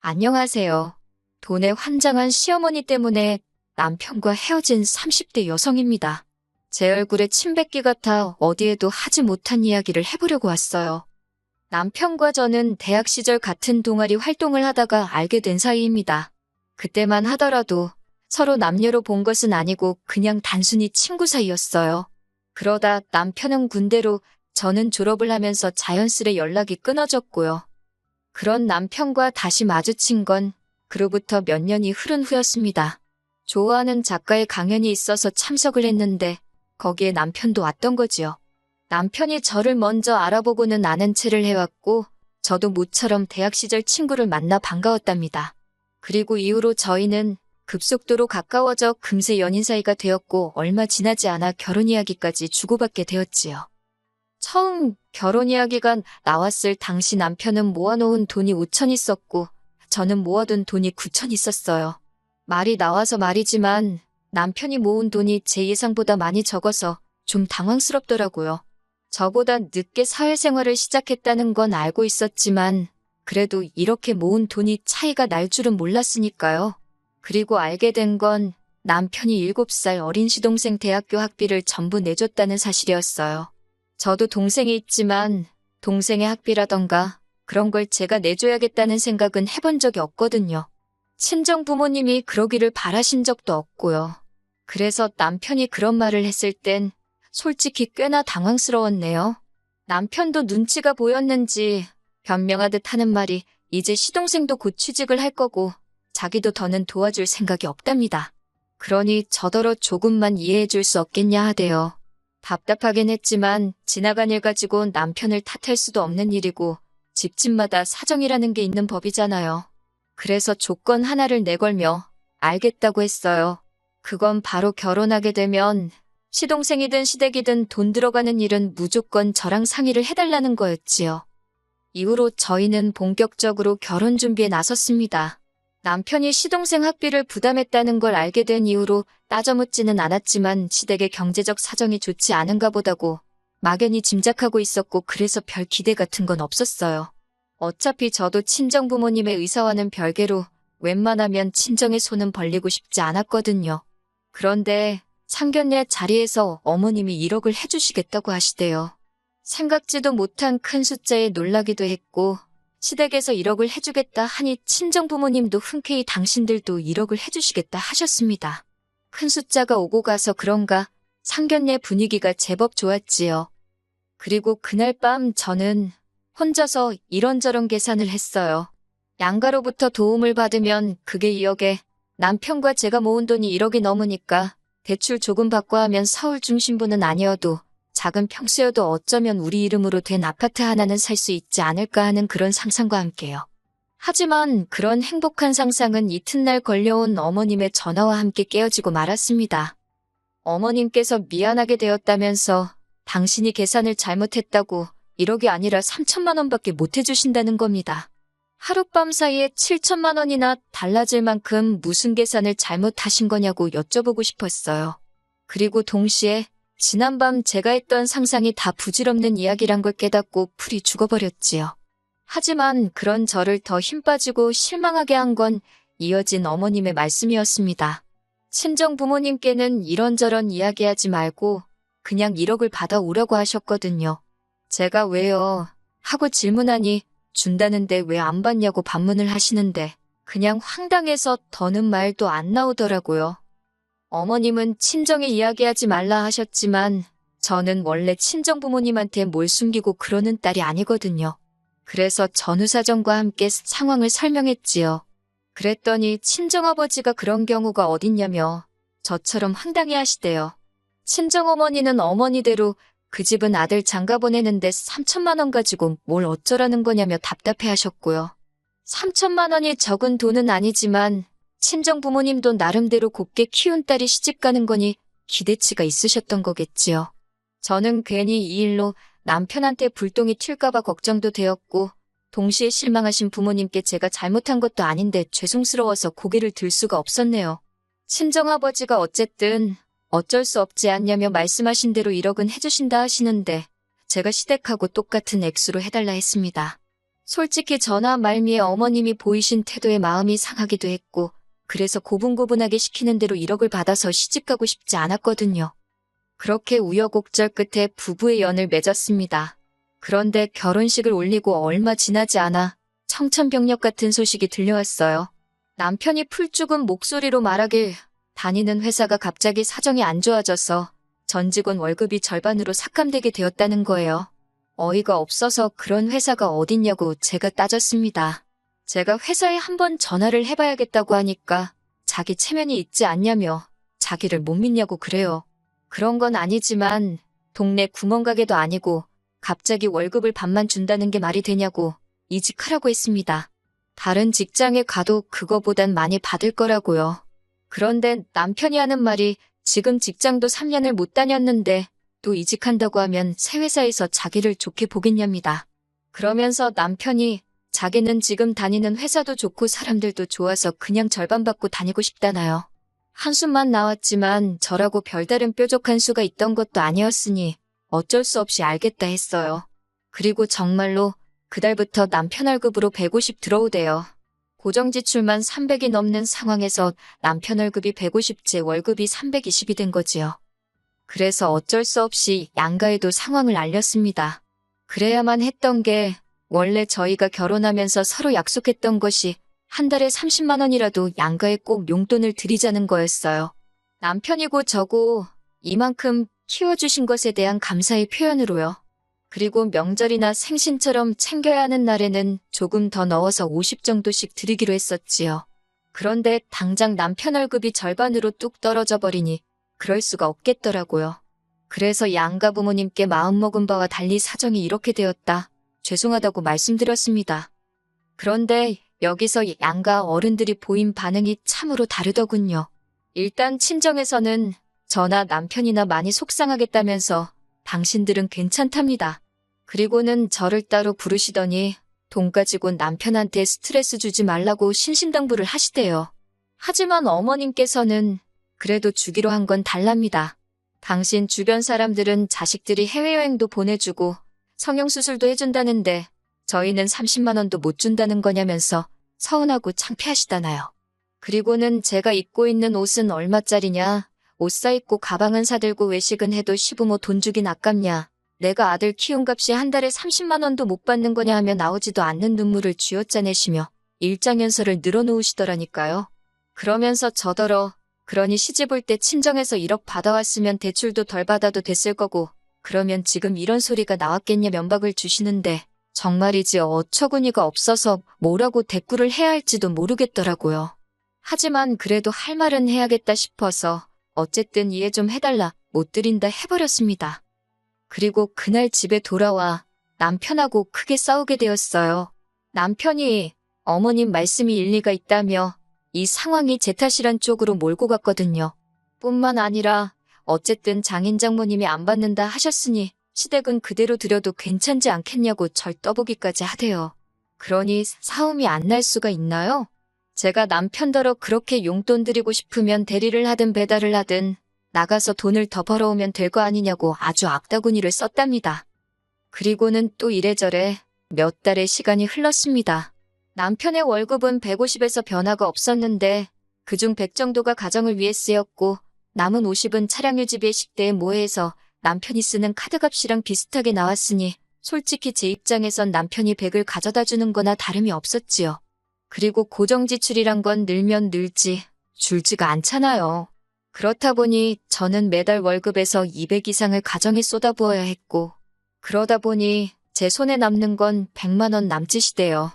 안녕하세요. 돈에 환장한 시어머니 때문에 남편과 헤어진 30대 여성입니다. 제 얼굴에 침 뱉기 같아 어디에도 하지 못한 이야기를 해보려고 왔어요. 남편과 저는 대학 시절 같은 동아리 활동을 하다가 알게 된 사이입니다. 그때만 하더라도 서로 남녀로 본 것은 아니고 그냥 단순히 친구 사이였어요. 그러다 남편은 군대로, 저는 졸업을 하면서 자연스레 연락이 끊어졌고요. 그런 남편과 다시 마주친 건 그로부터 몇 년이 흐른 후였습니다. 좋아하는 작가의 강연이 있어서 참석을 했는데 거기에 남편도 왔던 거지요. 남편이 저를 먼저 알아보고는 아는 체를 해왔고 저도 모처럼 대학 시절 친구를 만나 반가웠답니다. 그리고 이후로 저희는 급속도로 가까워져 금세 연인 사이가 되었고 얼마 지나지 않아 결혼 이야기까지 주고받게 되었지요. 처음 결혼 이야기가 나왔을 당시 남편은 모아놓은 돈이 5천 있었고 저는 모아둔 돈이 9천 있었어요. 말이 나와서 말이지만 남편이 모은 돈이 제 예상보다 많이 적어서 좀 당황스럽더라고요. 저보다 늦게 사회생활을 시작했다는 건 알고 있었지만 그래도 이렇게 모은 돈이 차이가 날 줄은 몰랐으니까요. 그리고 알게 된 건 남편이 7살 어린 시동생 대학교 학비를 전부 내줬다는 사실이었어요. 저도 동생이 있지만 동생의 학비라던가 그런 걸 제가 내줘야겠다는 생각은 해본 적이 없거든요. 친정 부모님이 그러기를 바라신 적도 없고요. 그래서 남편이 그런 말을 했을 땐 솔직히 꽤나 당황스러웠네요. 남편도 눈치가 보였는지 변명하듯 하는 말이 이제 시동생도 곧 취직을 할 거고 자기도 더는 도와줄 생각이 없답니다. 그러니 저더러 조금만 이해해 줄 수 없겠냐 하대요. 답답하긴 했지만 지나간 일 가지고 남편을 탓할 수도 없는 일이고 집집마다 사정이라는 게 있는 법이잖아요. 그래서 조건 하나를 내걸며 알겠다고 했어요. 그건 바로 결혼하게 되면 시동생이든 시댁이든 돈 들어가는 일은 무조건 저랑 상의를 해달라는 거였지요. 이후로 저희는 본격적으로 결혼 준비에 나섰습니다. 남편이 시동생 학비를 부담했다는 걸 알게 된 이후로 따져묻지는 않았지만 시댁의 경제적 사정이 좋지 않은가 보다고 막연히 짐작하고 있었고 그래서 별 기대 같은 건 없었어요. 어차피 저도 친정 부모님의 의사와는 별개로 웬만하면 친정의 손은 벌리고 싶지 않았거든요. 그런데 상견례 자리에서 어머님이 1억을 해주시겠다고 하시대요. 생각지도 못한 큰 숫자에 놀라기도 했고 시댁에서 1억을 해주겠다 하니 친정 부모님도 흔쾌히 당신들도 1억을 해주시겠다 하셨습니다. 큰 숫자가 오고 가서 그런가 상견례 분위기가 제법 좋았지요. 그리고 그날 밤 저는 혼자서 이런저런 계산을 했어요. 양가로부터 도움을 받으면 그게 2억에 남편과 제가 모은 돈이 1억이 넘으니까 대출 조금 받고 하면 서울 중심부는 아니어도 작은 평수여도 어쩌면 우리 이름으로 된 아파트 하나는 살 수 있지 않을까 하는 그런 상상과 함께요. 하지만 그런 행복한 상상은 이튿날 걸려온 어머님의 전화와 함께 깨어지고 말았습니다. 어머님께서 미안하게 되었다면서 당신이 계산을 잘못했다고 1억이 아니라 3천만 원밖에 못 해주신다는 겁니다. 하룻밤 사이에 7천만 원이나 달라질 만큼 무슨 계산을 잘못하신 거냐고 여쭤보고 싶었어요. 그리고 동시에 지난밤 제가 했던 상상이 다 부질없는 이야기란 걸 깨닫고 풀이 죽어버렸지요. 하지만 그런 저를 더 힘 빠지고 실망하게 한 건 이어진 어머님의 말씀이었습니다. 친정 부모님께는 이런저런 이야기하지 말고 그냥 1억을 받아오라고 하셨거든요. 제가 왜요? 하고 질문하니 준다는데 왜 안 받냐고 반문을 하시는데 그냥 황당해서 더는 말도 안 나오더라고요. 어머님은 친정에 이야기하지 말라 하셨지만 저는 원래 친정 부모님한테 뭘 숨기고 그러는 딸이 아니거든요. 그래서 전후사정과 함께 상황을 설명했지요. 그랬더니 친정아버지가 그런 경우가 어딨냐며 저처럼 황당해 하시대요. 친정어머니는 어머니대로 그 집은 아들 장가 보내는데 3천만 원 가지고 뭘 어쩌라는 거냐며 답답해 하셨고요. 3천만 원이 적은 돈은 아니지만 친정 부모님도 나름대로 곱게 키운 딸이 시집가는 거니 기대치가 있으셨던 거겠지요. 저는 괜히 이 일로 남편한테 불똥이 튈까봐 걱정도 되었고 동시에 실망하신 부모님께 제가 잘못한 것도 아닌데 죄송스러워서 고개를 들 수가 없었네요. 친정아버지가 어쨌든 어쩔 수 없지 않냐며 말씀하신 대로 1억은 해주신다 하시는데 제가 시댁하고 똑같은 액수로 해달라 했습니다. 솔직히 전화 말미에 어머님이 보이신 태도에 마음이 상하기도 했고, 그래서 고분고분하게 시키는 대로 1억을 받아서 시집가고 싶지 않았거든요. 그렇게 우여곡절 끝에 부부의 연을 맺었습니다. 그런데 결혼식을 올리고 얼마 지나지 않아 청천벽력 같은 소식이 들려왔어요. 남편이 풀죽은 목소리로 말하길 다니는 회사가 갑자기 사정이 안 좋아져서 전 직원 월급이 절반으로 삭감되게 되었다는 거예요. 어이가 없어서 그런 회사가 어딨냐고 제가 따졌습니다. 제가 회사에 한번 전화를 해봐야겠다고 하니까 자기 체면이 있지 않냐며 자기를 못 믿냐고 그래요. 그런 건 아니지만 동네 구멍가게도 아니고 갑자기 월급을 반만 준다는 게 말이 되냐고 이직하라고 했습니다. 다른 직장에 가도 그거보단 많이 받을 거라고요. 그런데 남편이 하는 말이 지금 직장도 3년을 못 다녔는데 또 이직한다고 하면 새 회사에서 자기를 좋게 보겠냐입니다. 그러면서 남편이 자기는 지금 다니는 회사도 좋고 사람들도 좋아서 그냥 절반 받고 다니고 싶다나요. 한숨만 나왔지만 저라고 별다른 뾰족한 수가 있던 것도 아니었으니 어쩔 수 없이 알겠다 했어요. 그리고 정말로 그달부터 남편 월급으로 150 들어오대요. 고정지출만 300이 넘는 상황에서 남편 월급이 150, 제 월급이 320이 된 거지요. 그래서 어쩔 수 없이 양가에도 상황을 알렸습니다. 그래야만 했던 게 원래 저희가 결혼하면서 서로 약속했던 것이 한 달에 30만 원이라도 양가에 꼭 용돈을 드리자는 거였어요. 남편이고 저고 이만큼 키워주신 것에 대한 감사의 표현으로요. 그리고 명절이나 생신처럼 챙겨야 하는 날에는 조금 더 넣어서 50 정도씩 드리기로 했었지요. 그런데 당장 남편 월급이 절반으로 뚝 떨어져 버리니 그럴 수가 없겠더라고요. 그래서 양가 부모님께 마음먹은 바와 달리 사정이 이렇게 되었다. 죄송하다고 말씀드렸습니다. 그런데 여기서 양가 어른들이 보인 반응이 참으로 다르더군요. 일단 친정에서는 저나 남편이나 많이 속상하겠다면서 당신들은 괜찮답니다. 그리고는 저를 따로 부르시더니 돈 가지고 남편한테 스트레스 주지 말라고 신신당부를 하시대요. 하지만 어머님께서는 그래도 주기로 한 건 달랍니다. 당신 주변 사람들은 자식들이 해외여행도 보내주고 성형수술도 해준다는데 저희는 30만 원도 못 준다는 거냐면서 서운하고 창피하시다나요. 그리고는 제가 입고 있는 옷은 얼마짜리냐, 옷 사입고 가방은 사들고 외식은 해도 시부모 돈 주긴 아깝냐, 내가 아들 키운 값이 한 달에 30만 원도 못 받는 거냐 하며 나오지도 않는 눈물을 쥐어짜내시며 일장연설을 늘어놓으시더라니까요. 그러면서 저더러 그러니 시집 올 때 친정에서 1억 받아왔으면 대출도 덜 받아도 됐을 거고 그러면 지금 이런 소리가 나왔겠냐 면박을 주시는데 정말이지 어처구니가 없어서 뭐라고 대꾸를 해야 할지도 모르겠더라고요. 하지만 그래도 할 말은 해야겠다 싶어서 어쨌든 이해 좀 해달라 못 드린다 해버렸습니다. 그리고 그날 집에 돌아와 남편하고 크게 싸우게 되었어요. 남편이 어머님 말씀이 일리가 있다며 이 상황이 제 탓이란 쪽으로 몰고 갔거든요. 뿐만 아니라 어쨌든 장인 장모님이 안 받는다 하셨으니 시댁은 그대로 드려도 괜찮지 않겠냐고 절 떠보기까지 하대요. 그러니 싸움이 안 날 수가 있나요? 제가 남편더러 그렇게 용돈 드리고 싶으면 대리를 하든 배달을 하든 나가서 돈을 더 벌어오면 될 거 아니냐고 아주 악다구니를 썼답니다. 그리고는 또 이래저래 몇 달의 시간이 흘렀습니다. 남편의 월급은 150에서 변화가 없었는데 그중 100 정도가 가정을 위해 쓰였고 남은 50은 차량 유지비에 식대에 모해해서 남편이 쓰는 카드값이랑 비슷하게 나왔으니 솔직히 제 입장에선 남편이 100을 가져다 주는 거나 다름이 없었지요. 그리고 고정지출이란 건 늘면 늘지 줄지가 않잖아요. 그렇다 보니 저는 매달 월급에서 200 이상을 가정에 쏟아부어야 했고 그러다 보니 제 손에 남는 건 100만 원 남짓이대요.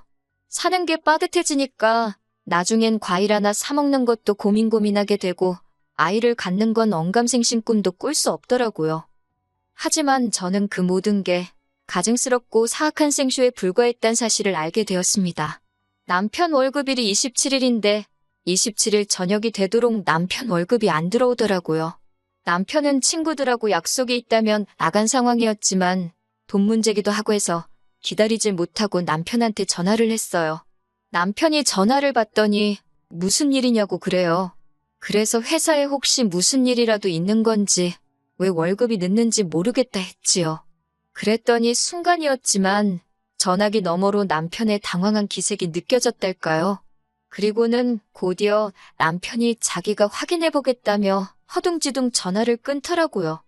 사는 게 빠듯해지니까 나중엔 과일 하나 사 먹는 것도 고민하게 되고 아이를 갖는 건 언감생심 꿈도 꿀 수 없더라고요. 하지만 저는 그 모든 게 가증스럽고 사악한 생쇼에 불과했다는 사실을 알게 되었습니다. 남편 월급일이 27일인데 27일 저녁이 되도록 남편 월급이 안 들어오더라고요. 남편은 친구들하고 약속이 있다면 나간 상황이었지만 돈 문제기도 하고 해서 기다리질 못하고 남편한테 전화를 했어요. 남편이 전화를 받더니 무슨 일이냐고 그래요. 그래서 회사에 혹시 무슨 일이라도 있는 건지 왜 월급이 늦는지 모르겠다 했지요. 그랬더니 순간이었지만 전화기 너머로 남편의 당황한 기색이 느껴졌달까요? 그리고는 곧이어 남편이 자기가 확인해보겠다며 허둥지둥 전화를 끊더라고요.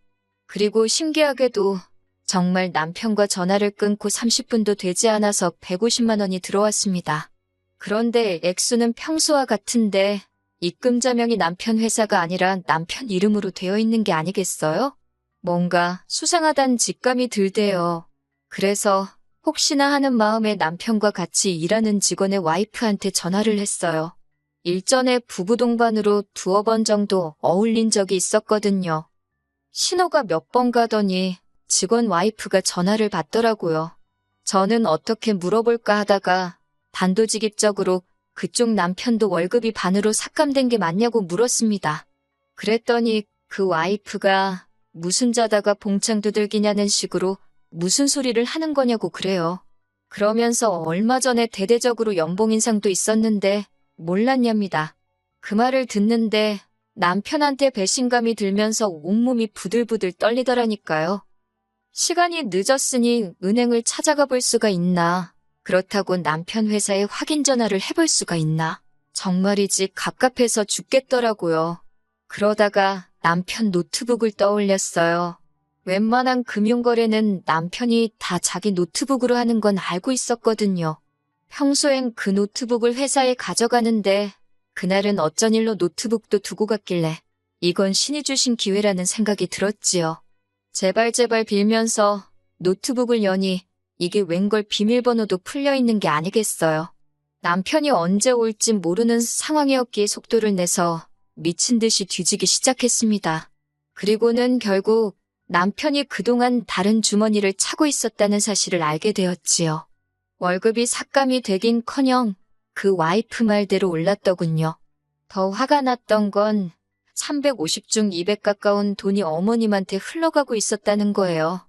그리고 신기하게도 정말 남편과 전화를 끊고 30분도 되지 않아서 150만 원이 들어왔습니다. 그런데 액수는 평소와 같은데 입금 자명이 남편 회사가 아니라 남편 이름으로 되어 있는 게 아니겠어요? 뭔가 수상하단 직감이 들대요. 그래서 혹시나 하는 마음에 남편과 같이 일하는 직원의 와이프한테 전화를 했어요. 일전에 부부 동반으로 2번 정도 어울린 적이 있었거든요. 신호가 몇 번 가더니 직원 와이프가 전화를 받더라고요. 저는 어떻게 물어볼까 하다가 단도직입적으로 그쪽 남편도 월급이 반으로 삭감된 게 맞냐고 물었습니다. 그랬더니 그 와이프가 무슨 자다가 봉창 두들기냐는 식으로 무슨 소리를 하는 거냐고 그래요. 그러면서 얼마 전에 대대적으로 연봉 인상도 있었는데 몰랐냐입니다. 그 말을 듣는데 남편한테 배신감이 들면서 온몸이 부들부들 떨리더라니까요. 시간이 늦었으니 은행을 찾아가 볼 수가 있나? 그렇다고 남편 회사에 확인 전화를 해볼 수가 있나? 정말이지 갑갑해서 죽겠더라고요. 그러다가 남편 노트북을 떠올렸어요. 웬만한 금융거래는 남편이 다 자기 노트북으로 하는 건 알고 있었거든요. 평소엔 그 노트북을 회사에 가져가는데 그날은 어쩐 일로 노트북도 두고 갔길래 이건 신이 주신 기회라는 생각이 들었지요. 제발 빌면서 노트북을 여니 이게 웬걸 비밀번호도 풀려있는 게 아니겠어요. 남편이 언제 올지 모르는 상황이었기에 속도를 내서 미친 듯이 뒤지기 시작했습니다. 그리고는 결국 남편이 그동안 다른 주머니를 차고 있었다는 사실을 알게 되었지요. 월급이 삭감이 되긴커녕 그 와이프 말대로 올랐더군요. 더 화가 났던 건 350 중 200 가까운 돈이 어머님한테 흘러가고 있었다는 거예요.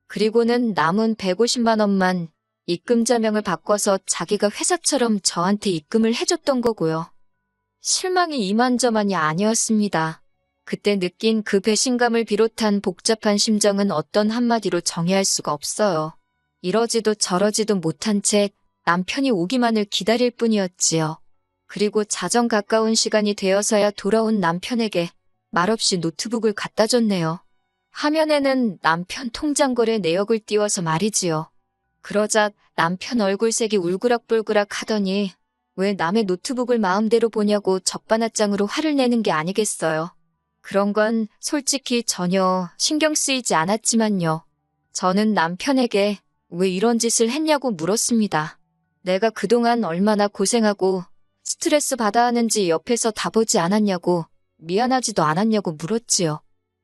그리고는 남은 150만 원만 입금 자명을 바꿔서 자기가 회사처럼 저한테 입금을 해줬던 거고요. 실망이 이만저만이 아니었습니다. 그때 느낀 그 배신감을 비롯한 복잡한 심정은 어떤 한마디로 정의할 수가 없어요. 이러지도 저러지도 못한 채 남편이 오기만을 기다릴 뿐이었지요. 그리고 자정 가까운 시간이 되어서야 돌아온 남편에게 말없이 노트북을 갖다 줬네요. 화면에는 남편 통장 거래 내역을 띄워서 말이지요. 그러자 남편 얼굴색이 울그락불그락 하더니 왜 남의 노트북을 마음대로 보냐고 적반하장으로 화를 내는 게 아니겠어요. 그런 건 솔직히 전혀 신경 쓰이지 않았지만요. 저는 남편에게 왜 이런 짓을 했냐고 물었습니다. 내가 그동안 얼마나 고생하고 스트레스 받아 하는지 옆에서 다 보지 않았냐고, 미안하지도 않았냐고 물었지요.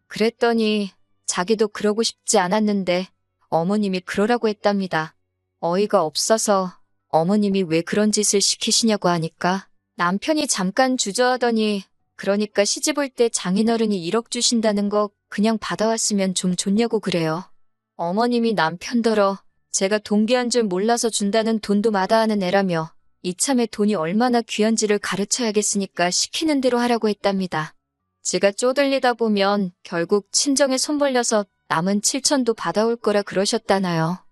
그랬더니 자기도 그러고 싶지 않았는데 어머님이 그러라고 했답니다. 어이가 없어서 어머님이 왜 그런 짓을 시키시냐고 하니까 남편이 잠깐 주저하더니 그러니까 시집 올 때 장인어른이 1억 주신다는 거 그냥 받아왔으면 좀 좋냐고 그래요. 어머님이 남편더러 제가 동기한 줄 몰라서 준다는 돈도 마다하는 애라며 이참에 돈이 얼마나 귀한지를 가르쳐야겠으니까 시키는 대로 하라고 했답니다. 제가 쪼들리다 보면 결국 친정에 손 벌려서 남은 7천도 받아올 거라 그러셨다나요.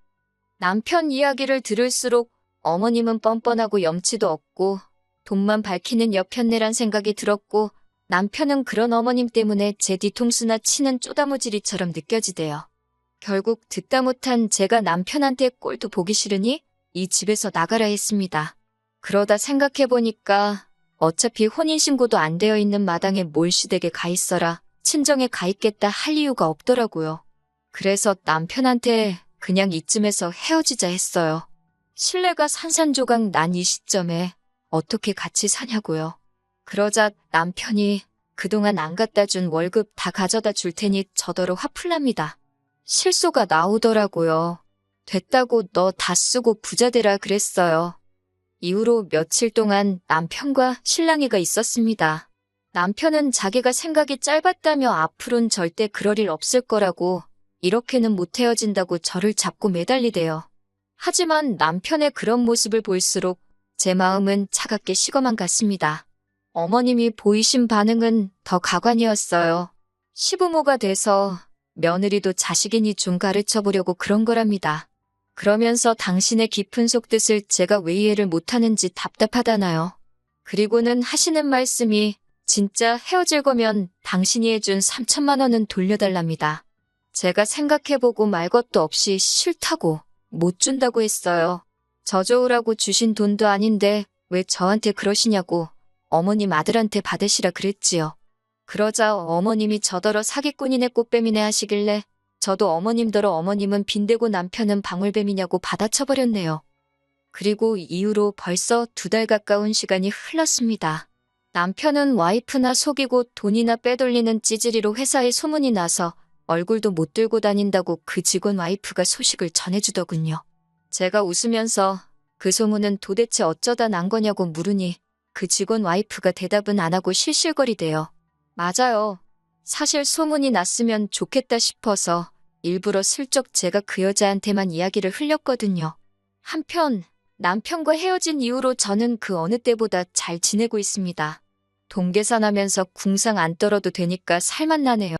남편 이야기를 들을수록 어머님은 뻔뻔하고 염치도 없고 돈만 밝히는 여편네란 생각이 들었고 남편은 그런 어머님 때문에 제 뒤통수나 치는 쪼다무지리처럼 느껴지대요. 결국 듣다 못한 제가 남편한테 꼴도 보기 싫으니 이 집에서 나가라 했습니다. 그러다 생각해보니까 어차피 혼인신고도 안 되어 있는 마당에 뭘 시댁에 가 있어라 친정에 가 있겠다 할 이유가 없더라고요. 그래서 남편한테 그냥 이쯤에서 헤어지자 했어요. 신뢰가 산산조각 난 이 시점에 어떻게 같이 사냐고요. 그러자 남편이 그동안 안 갖다 준 월급 다 가져다 줄 테니 저더러 화풀 납니다. 실소가 나오더라고요. 됐다고 너 다 쓰고 부자 되라 그랬어요. 이후로 며칠 동안 남편과 실랑이가 있었습니다. 남편은 자기가 생각이 짧았다며 앞으론 절대 그럴 일 없을 거라고 이렇게는 못 헤어진다고 저를 잡고 매달리대요. 하지만 남편의 그런 모습을 볼수록 제 마음은 차갑게 식어만 갔습니다. 어머님이 보이신 반응은 더 가관이었어요. 시부모가 돼서 며느리도 자식이니 좀 가르쳐보려고 그런 거랍니다. 그러면서 당신의 깊은 속뜻을 제가 왜 이해를 못하는지 답답하다나요. 그리고는 하시는 말씀이 진짜 헤어질 거면 당신이 해준 3천만 원은 돌려달랍니다. 제가 생각해보고 말 것도 없이 싫다고 못 준다고 했어요. 저 좋으라고 주신 돈도 아닌데 왜 저한테 그러시냐고 어머님 아들한테 받으시라 그랬지요. 그러자 어머님이 저더러 사기꾼이네 꽃뱀이네 하시길래 저도 어머님더러 어머님은 빈대고 남편은 방울뱀이냐고 받아쳐버렸네요. 그리고 이후로 벌써 2달 가까운 시간이 흘렀습니다. 남편은 와이프나 속이고 돈이나 빼돌리는 찌질이로 회사에 소문이 나서 얼굴도 못 들고 다닌다고 그 직원 와이프가 소식을 전해주더군요. 제가 웃으면서 그 소문은 도대체 어쩌다 난 거냐고 물으니 그 직원 와이프가 대답은 안 하고 실실거리대요. 맞아요. 사실 소문이 났으면 좋겠다 싶어서 일부러 슬쩍 제가 그 여자한테만 이야기를 흘렸거든요. 한편 남편과 헤어진 이후로 저는 그 어느 때보다 잘 지내고 있습니다. 동계산하면서 궁상 안 떨어도 되니까 살만 나네요.